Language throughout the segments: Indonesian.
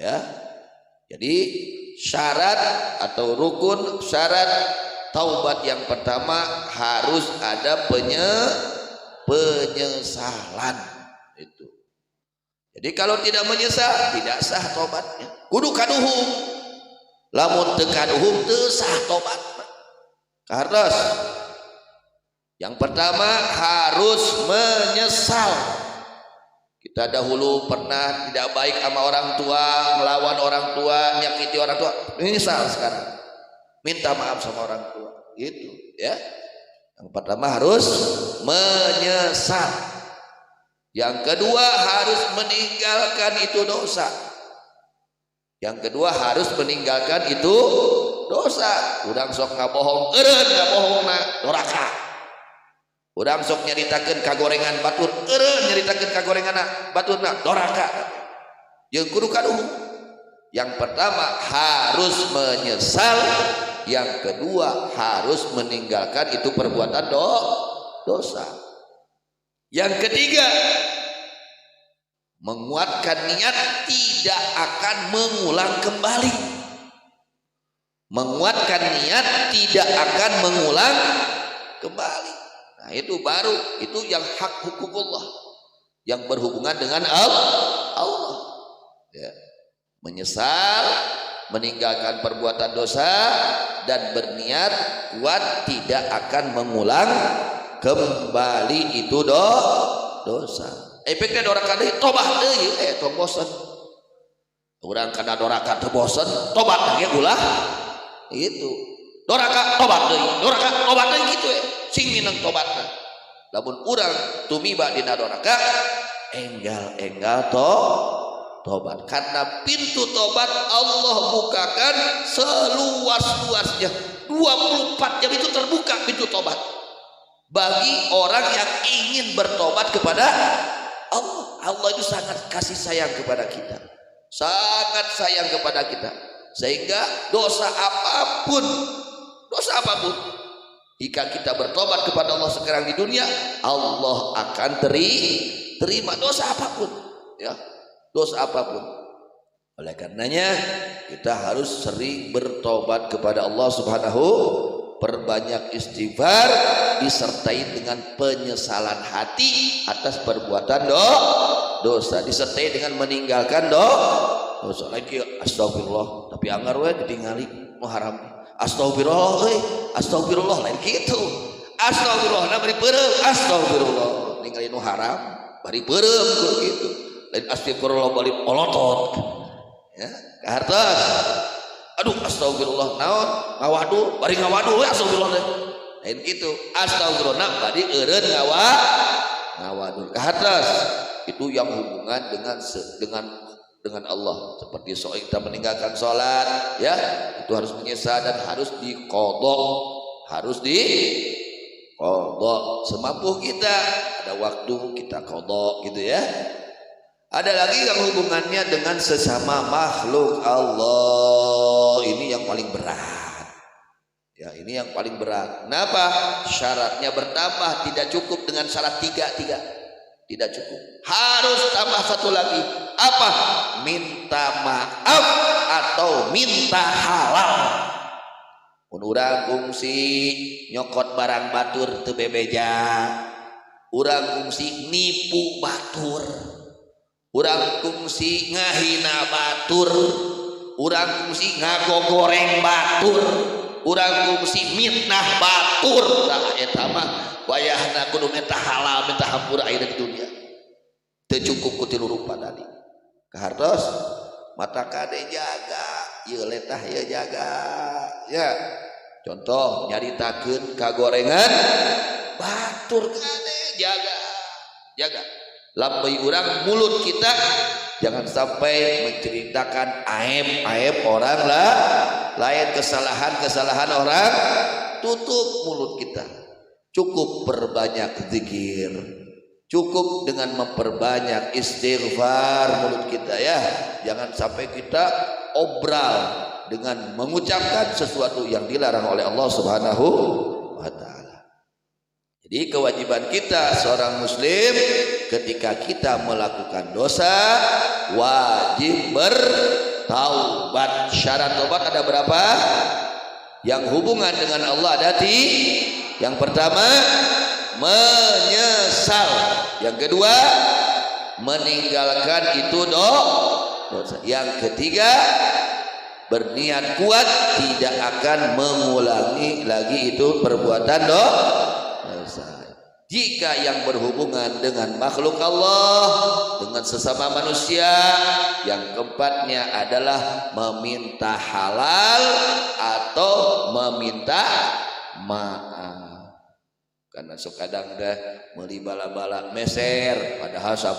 Ya. Jadi syarat atau rukun syarat taubat yang pertama harus ada penyesalan itu. Jadi kalau tidak menyesal tidak sah taubatnya. Kudu kaduhum. Lamun teu kaduhum teu sah taubat. Harus yang pertama harus menyesal. Kita dahulu pernah tidak baik sama orang tua, melawan orang tua, menyakiti orang tua. Menyesal sekarang. Minta maaf sama orang tua. Gitu ya. Yang pertama harus menyesal. Yang kedua harus meninggalkan itu dosa. Yang kedua harus meninggalkan itu dosa. Urang sok ngabohong, eureun ngabohongna doraka. Urang sok nyaritakeun kagorengan batur, eureun nyaritakeun kagorenganna baturna doraka. Jeung kudu kaduhung. Yang pertama harus menyesal, yang kedua harus meninggalkan itu perbuatan dosa. Yang ketiga menguatkan niat tidak akan mengulang kembali. Menguatkan niat tidak akan mengulang kembali. Nah itu baru, itu yang hak hukum Allah yang berhubungan dengan Allah. Ya. Menyesal, meninggalkan perbuatan dosa dan berniat kuat tidak akan mengulang kembali itu dosa. Efeknya doraka deui tobat deui tong bosen. Urang kana doraka teu bosen, tobat ge ulah. Gitu. Doraka tobat deui, doraka tobat deui kitu sing mineng tobatna. Lamun urang tumiba dina doraka enggal-enggal tobat. Karena pintu tobat Allah bukakan seluas-luasnya. 24 jam itu terbuka pintu tobat bagi orang yang ingin bertobat kepada Allah. Allah itu sangat kasih sayang kepada kita, sangat sayang kepada kita, sehingga dosa apapun jika kita bertobat kepada Allah sekarang di dunia, Allah akan terima dosa apapun, ya, dosa apapun. Oleh karenanya kita harus sering bertobat kepada Allah Subhanahu, perbanyak istighfar disertai dengan penyesalan hati atas perbuatan dosa, disertai dengan meninggalkan dosa. Lagi astagfirullah tapi anggar we ditinggali nu haram. Astagfirullah lain kitu. Astagfirullah na bari peureum, astagfirullah ningali nu haram bari peureum kudu kitu. Lain astagfirullah bari olotot. Ya, kahartos. Aduh astagfirullah naon ngawadu bari ngawadu we astagfirullah lain kitu. Astagfirullah bari eureun ngawadu kahartos. Itu yang hubungan dengan Allah, seperti kita meninggalkan sholat, ya itu harus menyesal dan harus diqadha semampu kita. Ada waktu kita qadha gitu ya. Ada lagi yang hubungannya dengan sesama makhluk Allah, ini yang paling berat. Ya ini yang paling berat. Kenapa? Syaratnya bertambah, tidak cukup dengan syarat tiga. Tidak cukup, harus tambah satu lagi. Apa? Minta maaf atau minta halal. Urang kungsi nyokot barang batur teu bebeja, urang kungsi nipu batur, urang kungsi ngahina batur, urang kungsi ngagogoreng batur, urang kungsi mitnah batur. Tah eta mah wayahna kudu minta halal, minta hampura aya di dunia. Teu cukup ku tilu rupa tadi. Kahartos mata kade jaga, ieu letah ieu jaga. Ya. Contoh nyaritakeun kagorengan batur kade jaga. Lamun urang mulut kita jangan sampai menceritakan aib orang lain, kesalahan orang. Tutup mulut kita. Cukup perbanyak zikir, cukup dengan memperbanyak istighfar mulut kita ya. Jangan sampai kita obral dengan mengucapkan sesuatu yang dilarang oleh Allah Subhanahu wa taala. Jadi kewajiban kita seorang muslim ketika kita melakukan dosa wajib bertaubat. Syarat taubat ada berapa? Yang hubungan dengan Allah ada yang pertama menyesal, yang kedua meninggalkan itu dosa, yang ketiga berniat kuat tidak akan mengulangi lagi itu perbuatan dosa. Jika yang berhubungan dengan makhluk Allah, dengan sesama manusia, yang keempatnya adalah meminta halal atau meminta maaf. Karena kadang dah meuli bala-bala meser padahal 10.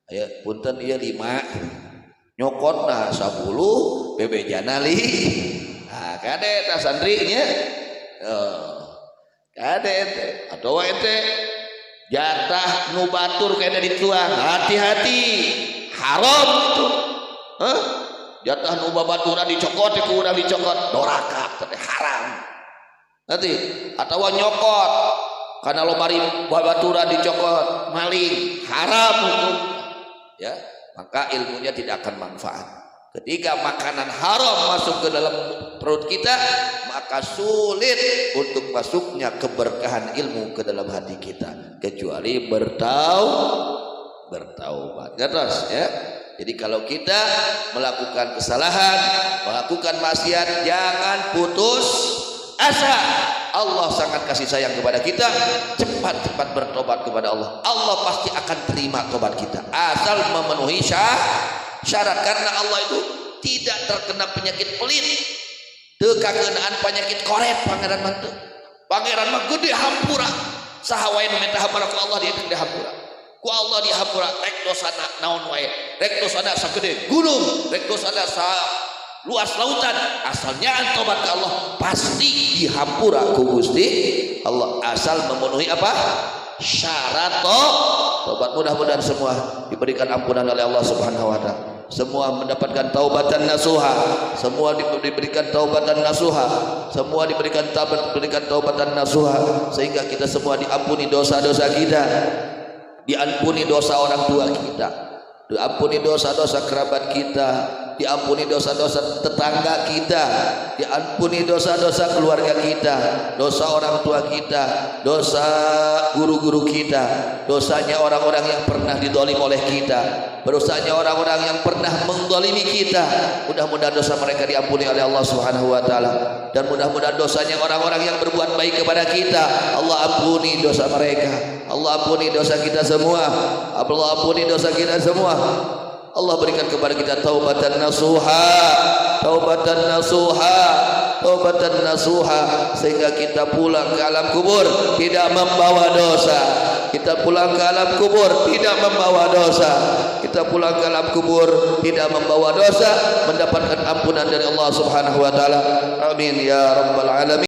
Aya punten ieu 5. Nyokotna 10, bebejana 5. Nah, kade tah santri nya. Kade ente atau ente jatah nu batur kena dituang, hati-hati haram itu. Jatah nu babaturan dicokot ku urang dicokot doraka teh haram. Nanti atau nyokot karena lemari babaturan dicokot maling haram hukum ya, maka ilmunya tidak akan manfaat. Ketika makanan haram masuk ke dalam perut kita, maka sulit untuk masuknya keberkahan ilmu ke dalam hati kita, kecuali bertaubat. Terus ya. Jadi kalau kita melakukan kesalahan, melakukan maksiat, jangan putus asa. Allah sangat kasih sayang kepada kita. Cepat-cepat bertobat kepada Allah. Allah pasti akan terima tobat kita asal memenuhi syarat, karena Allah itu tidak terkena penyakit pelit, teu kageunaan penyakit koret. Pangeran mah gede hampura, saha wae nu minta hampura ku Allah dia gede hampura. Ku Allah dihampura rek dosana naon wae, rek dosana sagede gunung, rek dosana sa luas lautan, asalnya tobat ke Allah pasti dihampura ku Gusti Allah asal memenuhi apa? Syarat tobat. Mudah-mudahan semua diberikan ampunan oleh Allah Subhanahu wa taala. Semua mendapatkan taubatan nasuha, semua diberikan taubatan nasuha, semua diberikan taubatan nasuha, sehingga kita semua diampuni dosa-dosa kita, diampuni dosa orang tua kita, diampuni dosa-dosa kerabat kita, diampuni dosa-dosa tetangga kita, diampuni dosa-dosa keluarga kita, dosa orang tua kita, dosa guru-guru kita, dosanya orang-orang yang pernah didolim oleh kita, dosanya orang-orang yang pernah mendolimi kita. Mudah-mudahan dosa mereka diampuni oleh Allah Subhanahu wa taala, dan mudah-mudahan dosanya orang-orang yang berbuat baik kepada kita, Allah ampuni dosa mereka. Allah ampuni dosa kita semua. Allah ampuni dosa kita semua. Allah berikan kepada kita taubatan nasuha, taubatan nasuha, taubatan nasuha, sehingga kita pulang ke alam kubur tidak membawa dosa. Kita pulang ke alam kubur tidak membawa dosa. Kita pulang ke alam kubur tidak membawa dosa, mendapatkan ampunan dari Allah Subhanahu wa taala. Amin ya rabbal alamin.